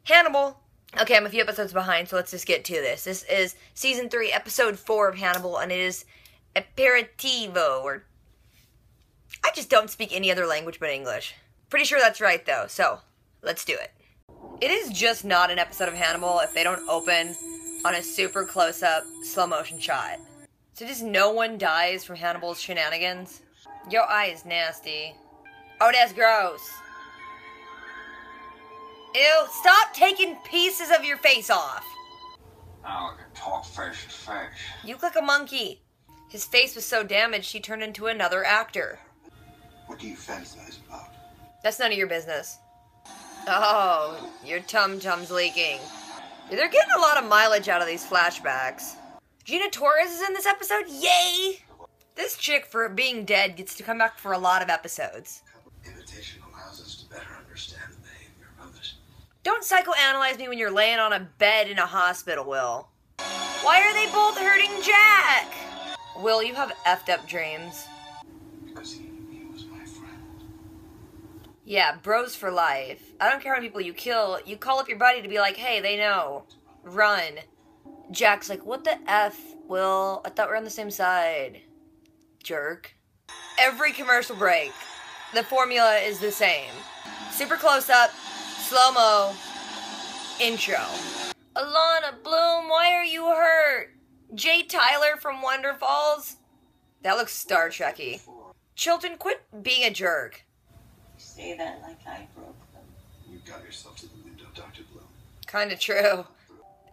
Hannibal. Okay, I'm a few episodes behind, so let's just get to this. This is Season 3, Episode 4 of Hannibal, and it is Aperitivo, or... I just don't speak any other language but English. Pretty sure that's right, though, so let's do it. It is just not an episode of Hannibal if they don't open on a super close-up, slow-motion shot. So just no one dies from Hannibal's shenanigans? Your eye is nasty. Oh, that's gross. Ew, stop taking pieces of your face off. Now I can talk face to face. You look like a monkey. His face was so damaged he turned into another actor. What do you fantasize about? That's none of your business. Oh, your tum-tum's leaking. They're getting a lot of mileage out of these flashbacks. Gina Torres is in this episode? Yay! This chick, for being dead, gets to come back for a lot of episodes. Imitation allows us to better understand the behavior of others. Don't psychoanalyze me when you're laying on a bed in a hospital, Will. Why are they both hurting Jack? Will, you have effed up dreams. Because he was my friend. Yeah, bros for life. I don't care how many people you kill. You call up your buddy to be like, hey, they know. Run. Jack's like, what the F, Will? I thought we were on the same side. Jerk. Every commercial break, the formula is the same. Super close-up, slow-mo, intro. Alana Bloom, why are you hurt? Jay Tyler from Wonder Falls? That looks Star Trek-y. Chilton, quit being a jerk. You say that like I broke them. You got yourself to the window, Dr. Bloom. Kinda true.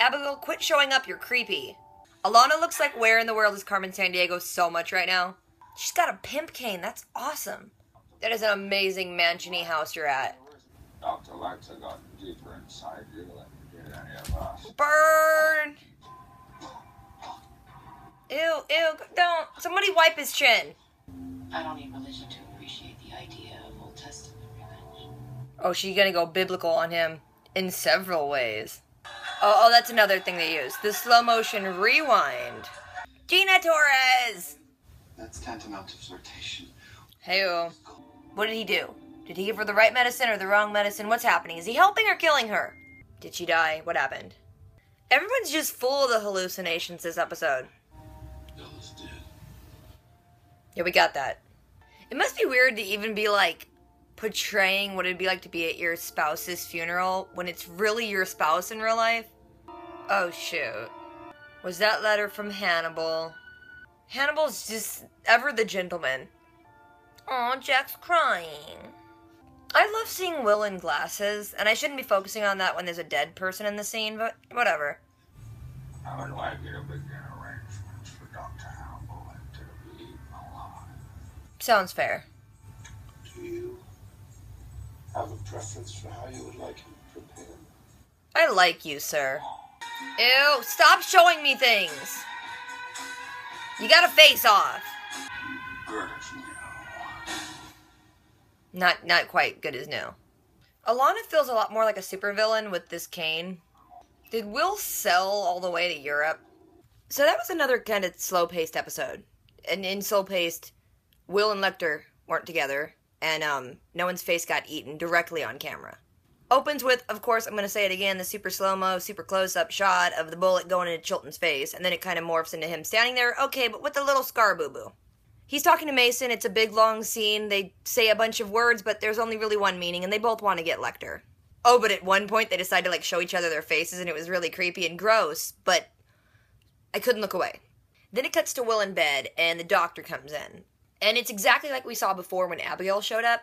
Abigail, quit showing up, you're creepy. Alana looks like where in the world is Carmen Sandiego so much right now. She's got a pimp cane, that's awesome. That is an amazing mansion-y house you're at. Dr. Lexa got deeper inside you than did any of us. Burn! Ew, don't. Somebody wipe his chin. I don't need religion to appreciate the idea of Old Testament revenge. Oh, she's gonna go biblical on him in several ways. Oh, that's another thing they use. The slow motion rewind. Gina Torres! That's tantamount to flirtation. Hey-o. What did he do? Did he give her the right medicine or the wrong medicine? What's happening? Is he helping or killing her? Did she die? What happened? Everyone's just full of the hallucinations this episode. Bella's dead. Yeah, we got that. It must be weird to even be, like, portraying what it'd be like to be at your spouse's funeral when it's really your spouse in real life. Oh, shoot. Was that letter from Hannibal? Hannibal's just ever the gentleman. Aw, Jack's crying. I love seeing Will in glasses, and I shouldn't be focusing on that when there's a dead person in the scene, but whatever. I would like you to begin arrangements for Dr. Hannibal and to be eaten alive. Sounds fair. Do you have a preference for how you would like him prepared? I like you, sir. Ew, stop showing me things! You gotta face off. Good as new. Not quite good as new. Alana feels a lot more like a supervillain with this cane. Did Will sell all the way to Europe? So that was another kind of slow-paced episode. And in slow-paced, Will and Lecter weren't together, and no one's face got eaten directly on camera. Opens with, of course, I'm going to say it again, the super slow-mo, super close-up shot of the bullet going into Chilton's face, and then it kind of morphs into him standing there, okay, but with a little scar boo-boo. He's talking to Mason, it's a big, long scene, they say a bunch of words, but there's only really one meaning, and they both want to get Lecter. Oh, but at one point they decide to, like, show each other their faces, and it was really creepy and gross, but I couldn't look away. Then it cuts to Will in bed, and the doctor comes in. And it's exactly like we saw before when Abigail showed up,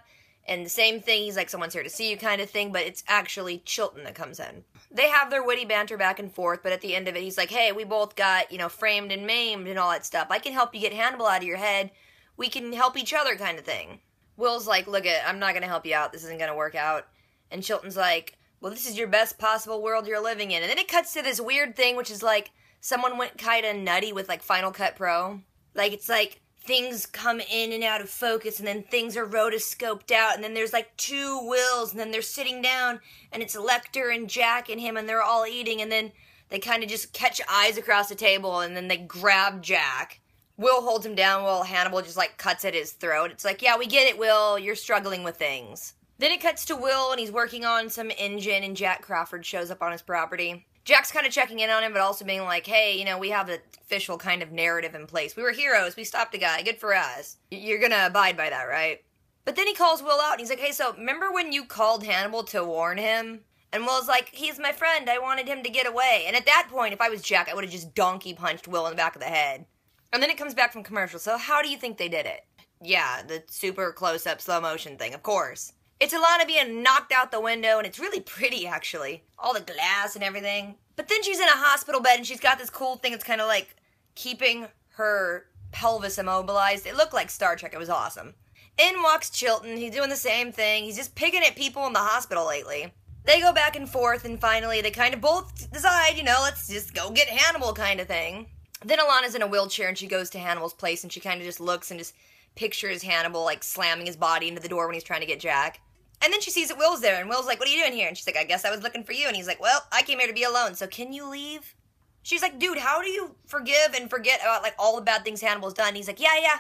and the same thing, he's like, someone's here to see you kind of thing, but it's actually Chilton that comes in. They have their witty banter back and forth, but at the end of it, he's like, hey, we both got, framed and maimed and all that stuff. I can help you get Hannibal out of your head. We can help each other kind of thing. Will's like, look, I'm not going to help you out. This isn't going to work out. And Chilton's like, well, this is your best possible world you're living in. And then it cuts to this weird thing, which is like, someone went kind of nutty with, like, Final Cut Pro. Like, it's like, things come in and out of focus, and then things are rotoscoped out, and then there's, like, two Wills, and then they're sitting down, and it's Lecter and Jack and him, and they're all eating, and then they kind of just catch eyes across the table, and then they grab Jack. Will holds him down while Hannibal just, like, cuts at his throat. It's like, yeah, we get it, Will. You're struggling with things. Then it cuts to Will, and he's working on some engine, and Jack Crawford shows up on his property. Jack's kind of checking in on him, but also being like, hey, you know, we have an official kind of narrative in place. We were heroes. We stopped a guy. Good for us. You're gonna abide by that, right? But then he calls Will out, and he's like, hey, so remember when you called Hannibal to warn him? And Will's like, he's my friend. I wanted him to get away. And at that point, if I was Jack, I would have just donkey punched Will in the back of the head. And then it comes back from commercial. So how do you think they did it? Yeah, the super close-up slow motion thing, of course. It's Alana being knocked out the window, and it's really pretty, actually. All the glass and everything. But then she's in a hospital bed, and she's got this cool thing that's kind of like keeping her pelvis immobilized. It looked like Star Trek. It was awesome. In walks Chilton. He's doing the same thing. He's just picking at people in the hospital lately. They go back and forth, and finally they kind of both decide, you know, let's just go get Hannibal kind of thing. Then Alana's in a wheelchair, and she goes to Hannibal's place, and she kind of just looks and just pictures Hannibal, like, slamming his body into the door when he's trying to get Jack. And then she sees that Will's there, and Will's like, what are you doing here? And she's like, I guess I was looking for you. And he's like, well, I came here to be alone, so can you leave? She's like, dude, how do you forgive and forget about, like, all the bad things Hannibal's done? And he's like, yeah,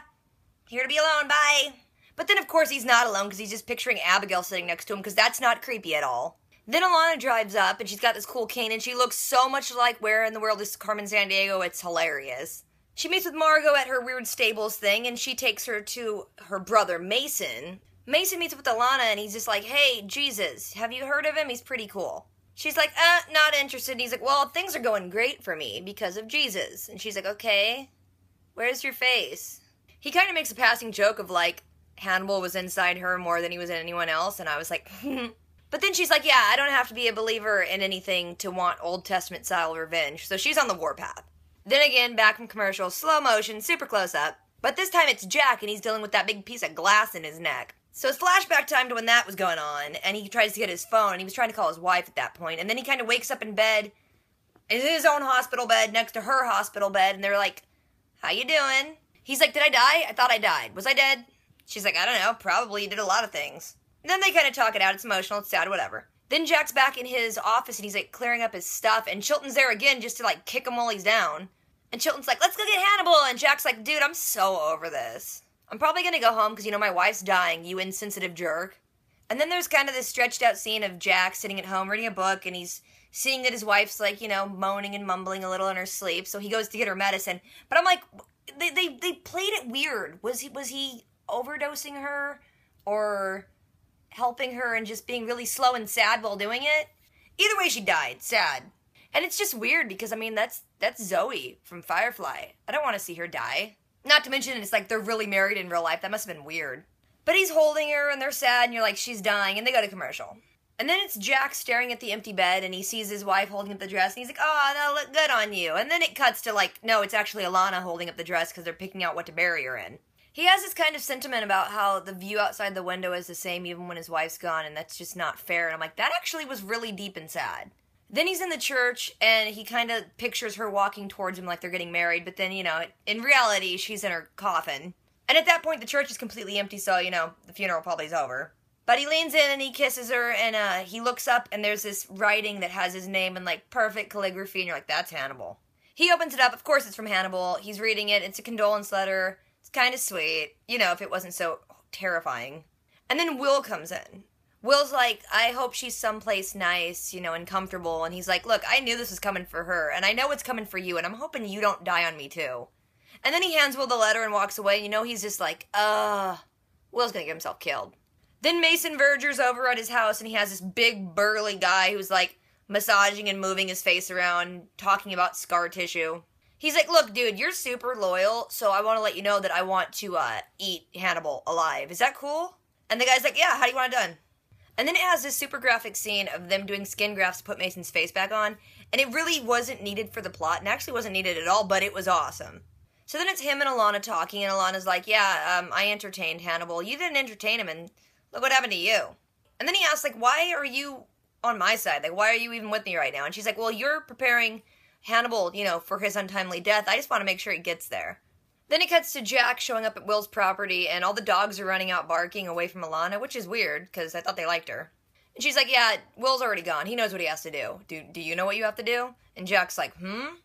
here to be alone, bye. But then, of course, he's not alone, because he's just picturing Abigail sitting next to him, because that's not creepy at all. Then Alana drives up, and she's got this cool cane, and she looks so much like Where in the World is Carmen Sandiego, it's hilarious. She meets with Margot at her weird stables thing, and she takes her to her brother, Mason. Mason meets with Alana, and he's just like, hey, Jesus, have you heard of him? He's pretty cool. She's like, not interested. And he's like, well, things are going great for me because of Jesus. And she's like, okay, where's your face? He kind of makes a passing joke of, like, Hannibal was inside her more than he was in anyone else, and I was like, But then she's like, yeah, I don't have to be a believer in anything to want Old Testament-style revenge, so she's on the warpath. Then again, back from commercial, slow motion, super close-up, but this time it's Jack, and he's dealing with that big piece of glass in his neck. So it's flashback time to when that was going on, and he tries to get his phone, and he was trying to call his wife at that point, and then he kind of wakes up in bed, in his own hospital bed, next to her hospital bed, and they're like, how you doing? He's like, did I die? I thought I died. Was I dead? She's like, I don't know, probably you did a lot of things. And then they kind of talk it out. It's emotional, it's sad, whatever. Then Jack's back in his office, and he's, like, clearing up his stuff, and Chilton's there again just to, like, kick him while he's down. And Chilton's like, let's go get Hannibal, and Jack's like, dude, I'm so over this. I'm probably gonna go home because, you know, my wife's dying, you insensitive jerk. And then there's kind of this stretched out scene of Jack sitting at home reading a book, and he's seeing that his wife's, like, you know, moaning and mumbling a little in her sleep, so he goes to get her medicine. But I'm like, they played it weird. Was he overdosing her? Or helping her and just being really slow and sad while doing it? Either way, she died. Sad. And it's just weird because, I mean, that's Zoe from Firefly. I don't want to see her die. Not to mention, it's like they're really married in real life. That must have been weird. But he's holding her, and they're sad, and you're like, she's dying, and they go to commercial. And then it's Jack staring at the empty bed, and he sees his wife holding up the dress, and he's like, oh, that'll look good on you. And then it cuts to, like, no, it's actually Alana holding up the dress because they're picking out what to bury her in. He has this kind of sentiment about how the view outside the window is the same even when his wife's gone, and that's just not fair. And I'm like, that actually was really deep and sad. Then he's in the church, and he kind of pictures her walking towards him like they're getting married, but then, you know, in reality, she's in her coffin. And at that point, the church is completely empty, so, you know, the funeral probably is over. But he leans in, and he kisses her, and he looks up, and there's this writing that has his name in, like, perfect calligraphy, and you're like, that's Hannibal. He opens it up. Of course it's from Hannibal. He's reading it. It's a condolence letter. It's kind of sweet, you know, if it wasn't so terrifying. And then Will comes in. Will's like, I hope she's someplace nice, you know, and comfortable. And he's like, look, I knew this was coming for her, and I know it's coming for you, and I'm hoping you don't die on me, too. And then he hands Will the letter and walks away, and, you know, he's just like, Will's gonna get himself killed. Then Mason Verger's over at his house, and he has this big, burly guy who's, like, massaging and moving his face around, talking about scar tissue. He's like, look, dude, you're super loyal, so I want to let you know that I want to, eat Hannibal alive. Is that cool? And the guy's like, yeah, how do you want it done? And then it has this super graphic scene of them doing skin grafts to put Mason's face back on, and it really wasn't needed for the plot, and actually wasn't needed at all, but it was awesome. So then it's him and Alana talking, and Alana's like, yeah, I entertained Hannibal. You didn't entertain him, and look what happened to you. And then he asks, like, why are you on my side? Like, why are you even with me right now? And she's like, well, you're preparing Hannibal, you know, for his untimely death. I just want to make sure he gets there. Then it cuts to Jack showing up at Will's property, and all the dogs are running out barking away from Alana, which is weird, because I thought they liked her. And she's like, yeah, Will's already gone. He knows what he has to do. Do you know what you have to do? And Jack's like, And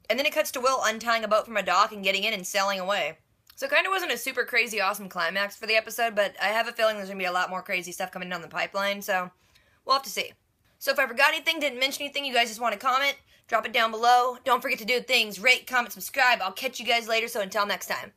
then it cuts to Will untying a boat from a dock and getting in and sailing away. So it kind of wasn't a super crazy awesome climax for the episode, but I have a feeling there's going to be a lot more crazy stuff coming down the pipeline, so we'll have to see. So if I forgot anything, didn't mention anything, you guys just want to comment, drop it down below. Don't forget to do things, rate, comment, subscribe. I'll catch you guys later, so until next time.